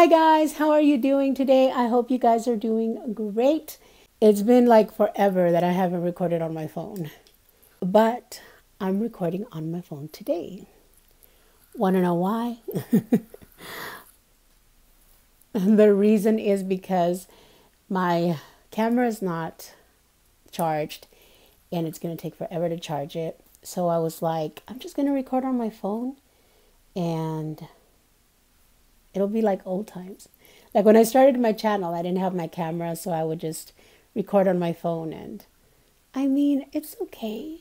Hi guys, how are you doing today? I hope you guys are doing great. It's been like forever that I haven't recorded on my phone, but I'm recording on my phone today. Want to know why? The reason is because my camera is not charged and it's going to take forever to charge it. So I was like, I'm just going to record on my phone and it'll be like old times. Like when I started my channel, I didn't have my camera, so I would just record on my phone. And I mean, it's okay.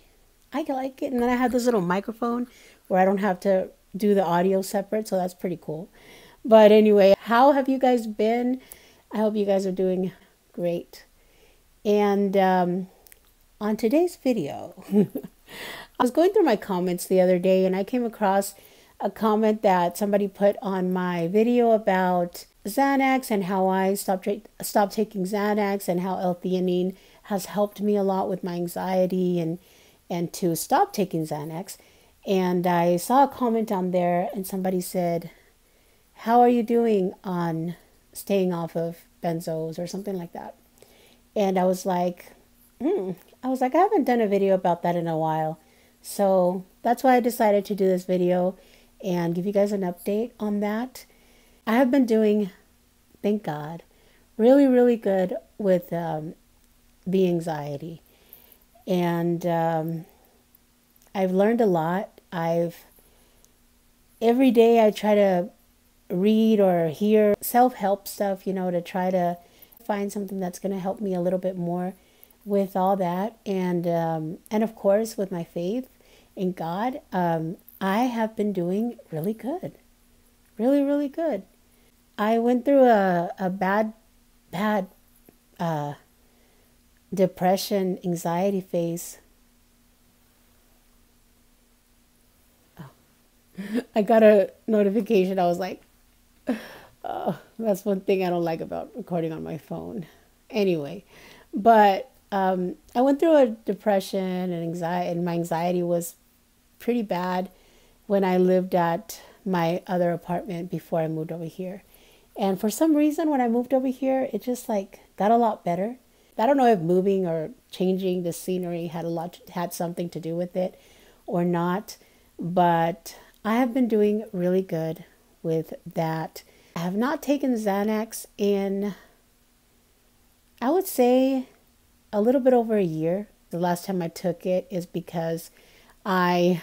I like it. And then I have this little microphone where I don't have to do the audio separate, so that's pretty cool. But anyway, how have you guys been? I hope you guys are doing great. And on today's video, I was going through my comments the other day and I came across a comment that somebody put on my video about Xanax and how I stopped taking Xanax and how L-Theanine has helped me a lot with my anxiety and to stop taking Xanax. And I saw a comment on there and somebody said, how are you doing on staying off of Benzos or something like that? And I was like, I haven't done a video about that in a while. So that's why I decided to do this video and give you guys an update on that. I have been doing, thank God, really, really good with the anxiety. And I've learned a lot. Every day I try to read or hear self-help stuff, to try to find something that's going to help me a little bit more with all that. And of course, with my faith in God, I have been doing really good. Really, really good. I went through a bad depression, anxiety phase. Oh. I got a notification. I was like, oh, that's one thing I don't like about recording on my phone. Anyway, but I went through a depression and anxiety, and my anxiety was pretty bad when I lived at my other apartment before I moved over here. And for some reason, when I moved over here, it just like got a lot better. I don't know if moving or changing the scenery had something to do with it or not, but I have been doing really good with that. I have not taken Xanax in, I would say, a little bit over a year. The last time I took it is because I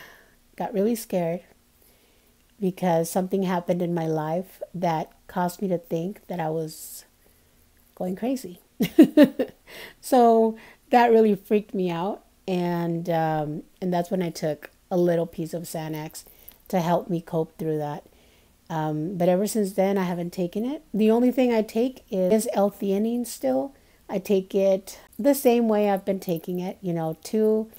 got really scared because something happened in my life that caused me to think that I was going crazy. So that really freaked me out, and that's when I took a little piece of Xanax to help me cope through that. But ever since then, I haven't taken it. The only thing I take is L-Theanine still. I take it the same way I've been taking it, 2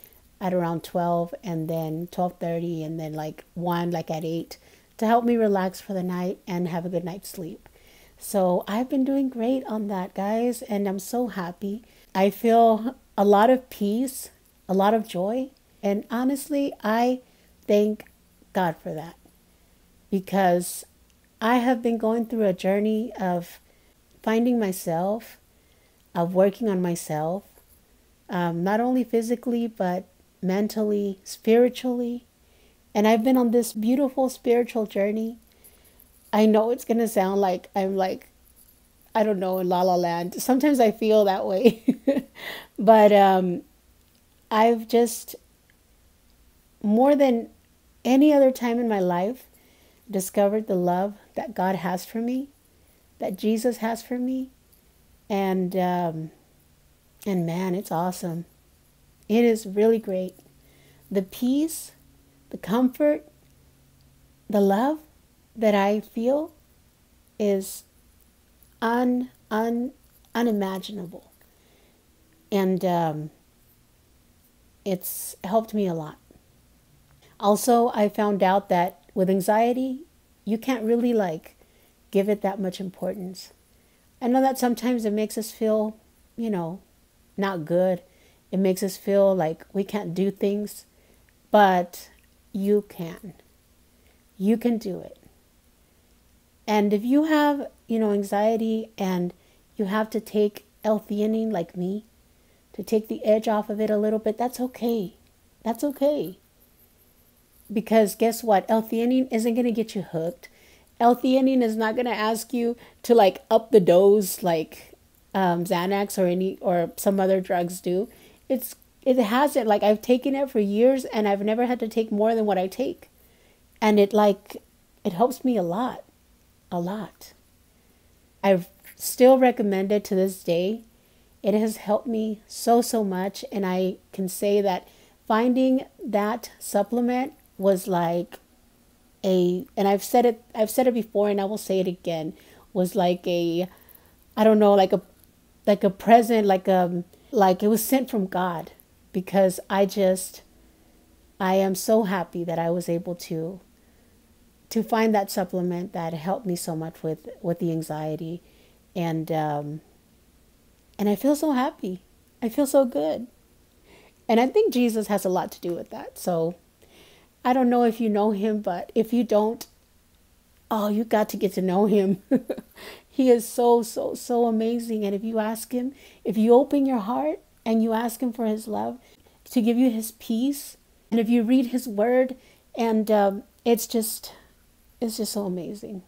at around 12 and then 12:30 and then like 1 like at 8 to help me relax for the night and have a good night's sleep. So I've been doing great on that, guys, and I'm so happy. I feel a lot of peace, a lot of joy, and honestly, I thank God for that because I have been going through a journey of finding myself, of working on myself, not only physically, but mentally, spiritually. And I've been on this beautiful spiritual journey. I know it's going to sound like I'm like, I don't know, in La La Land. Sometimes I feel that way. But I've just, more than any other time in my life, discovered the love that God has for me, that Jesus has for me. And man, it's awesome. It is really great. The peace, the comfort, the love that I feel is unimaginable. And it's helped me a lot. Also, I found out that with anxiety, you can't really like give it that much importance. I know that sometimes it makes us feel, not good. It makes us feel like we can't do things, but you can. You can do it. And if you have, anxiety and you have to take L-Theanine like me to take the edge off of it a little bit, that's okay. That's okay. Because guess what? L-Theanine isn't going to get you hooked. L-Theanine is not going to ask you to like up the dose like Xanax or some other drugs do. It hasn't. Like, I've taken it for years and I've never had to take more than what I take. And it helps me a lot. A lot. I still recommend it to this day. It has helped me so, so much. And I can say that finding that supplement was like and I've said it before and I will say it again, was like I don't know, like a present, like it was sent from God, because I am so happy that I was able to find that supplement that helped me so much with the anxiety, and I feel so happy. I feel so good. And I think Jesus has a lot to do with that. So I don't know if you know him, but if you don't, oh, you got to get to know him. He is so, so, so amazing. And if you ask him, if you open your heart and you ask him for his love, to give you his peace, and if you read his word, and it's just so amazing.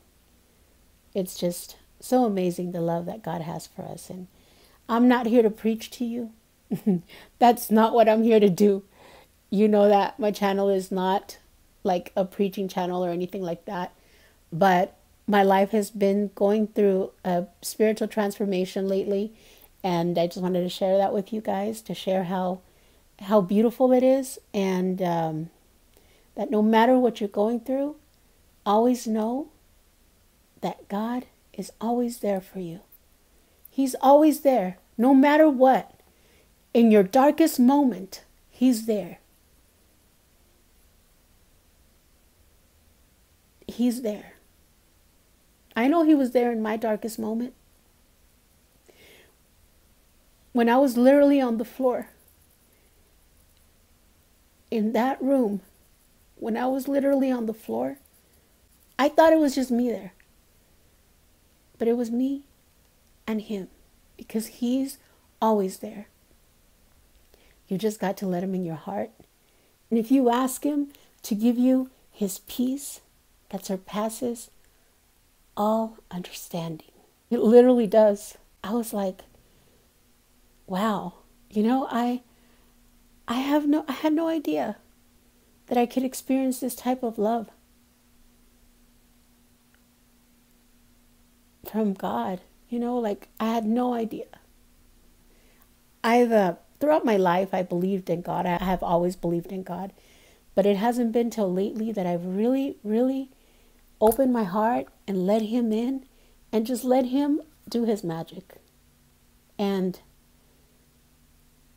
It's just so amazing, the love that God has for us. And I'm not here to preach to you. That's not what I'm here to do. You know that my channel is not like a preaching channel or anything like that. But my life has been going through a spiritual transformation lately. And I just wanted to share that with you guys, to share how beautiful it is. And that no matter what you're going through, always know that God is always there for you. He's always there, no matter what. In your darkest moment, he's there. He's there. I know he was there in my darkest moment. When I was literally on the floor, in that room, when I was literally on the floor, I thought it was just me there. But it was me and him, because he's always there. You just got to let him in your heart. And if you ask him to give you his peace that surpasses all understanding, it literally does. I was like, wow, I had no idea that I could experience this type of love from God. Like, I had no idea. Throughout my life, I believed in God. I have always believed in God. But it hasn't been till lately that I've really, really opened my heart and let him in and just let him do his magic. And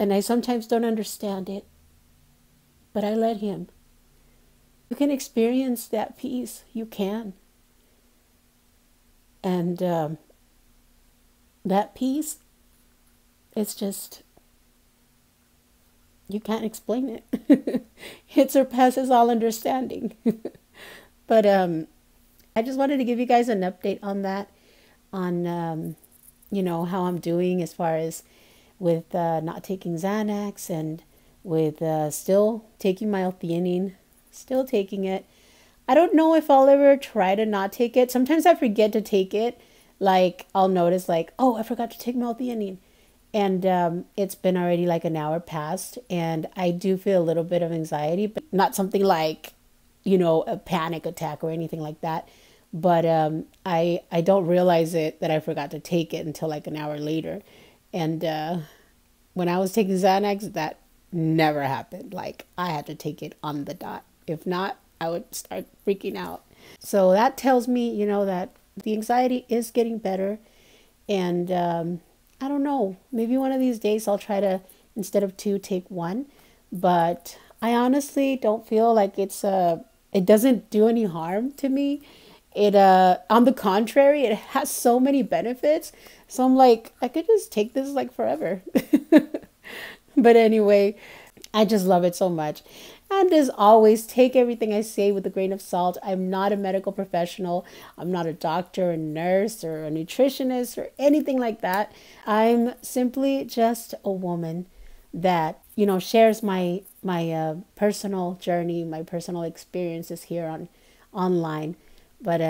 I sometimes don't understand it, but I let him. You can experience that peace. You can. And that peace, it's just, you can't explain it. It surpasses all understanding. But I just wanted to give you guys an update on that, on how I'm doing as far as with not taking Xanax, and with still taking my L-Theanine, still taking it. I don't know if I'll ever try to not take it. Sometimes I forget to take it. Like, I'll notice like, oh, I forgot to take my L-Theanine. And it's been already like an hour past, and I do feel a little bit of anxiety, but not something like, a panic attack or anything like that. But I don't realize that I forgot to take it until like an hour later. And when I was taking Xanax, that never happened. Like, I had to take it on the dot. If not, I would start freaking out. So that tells me, that the anxiety is getting better. And I don't know, maybe one of these days I'll try to, instead of 2, take 1. But I honestly don't feel like it doesn't do any harm to me. On the contrary, it has so many benefits. So I'm like, I could just take this like forever. But anyway, I just love it so much. And as always, take everything I say with a grain of salt. I'm not a medical professional. I'm not a doctor, a nurse, or a nutritionist, or anything like that. I'm simply just a woman that, shares my personal journey, my personal experiences here on online. But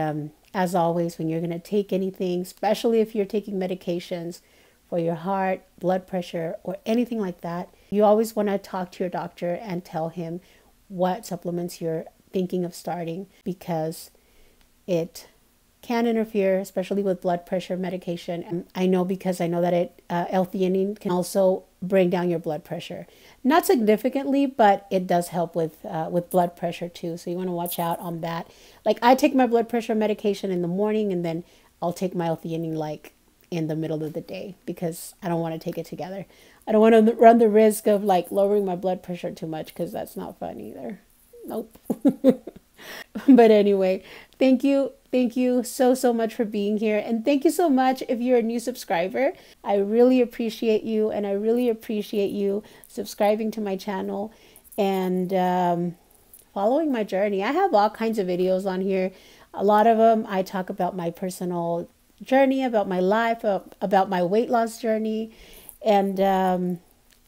as always, when you're going to take anything, especially if you're taking medications for your heart, blood pressure, or anything like that, you always want to talk to your doctor and tell him what supplements you're thinking of starting, because it can interfere, especially with blood pressure medication. And I know, because I know that L-Theanine can also bring down your blood pressure. Not significantly, but it does help with blood pressure too. So you want to watch out on that. Like, I take my blood pressure medication in the morning, and then I'll take my L-Theanine like in the middle of the day, because I don't want to take it together. I don't want to run the risk of like lowering my blood pressure too much, because that's not fun either. Nope. But anyway, thank you. Thank you so much for being here. And thank you so much if you're a new subscriber. I really appreciate you, and I really appreciate you subscribing to my channel and following my journey. I have all kinds of videos on here. A lot of them I talk about my personal journey, about my life, about my weight loss journey, and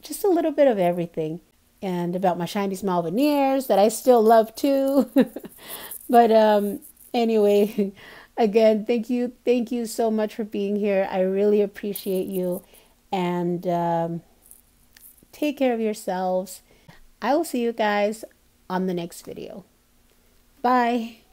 just a little bit of everything. And about my shiny smile veneers that I still love too. But anyway, again, thank you so much for being here. I really appreciate you, and take care of yourselves. I will see you guys on the next video. Bye.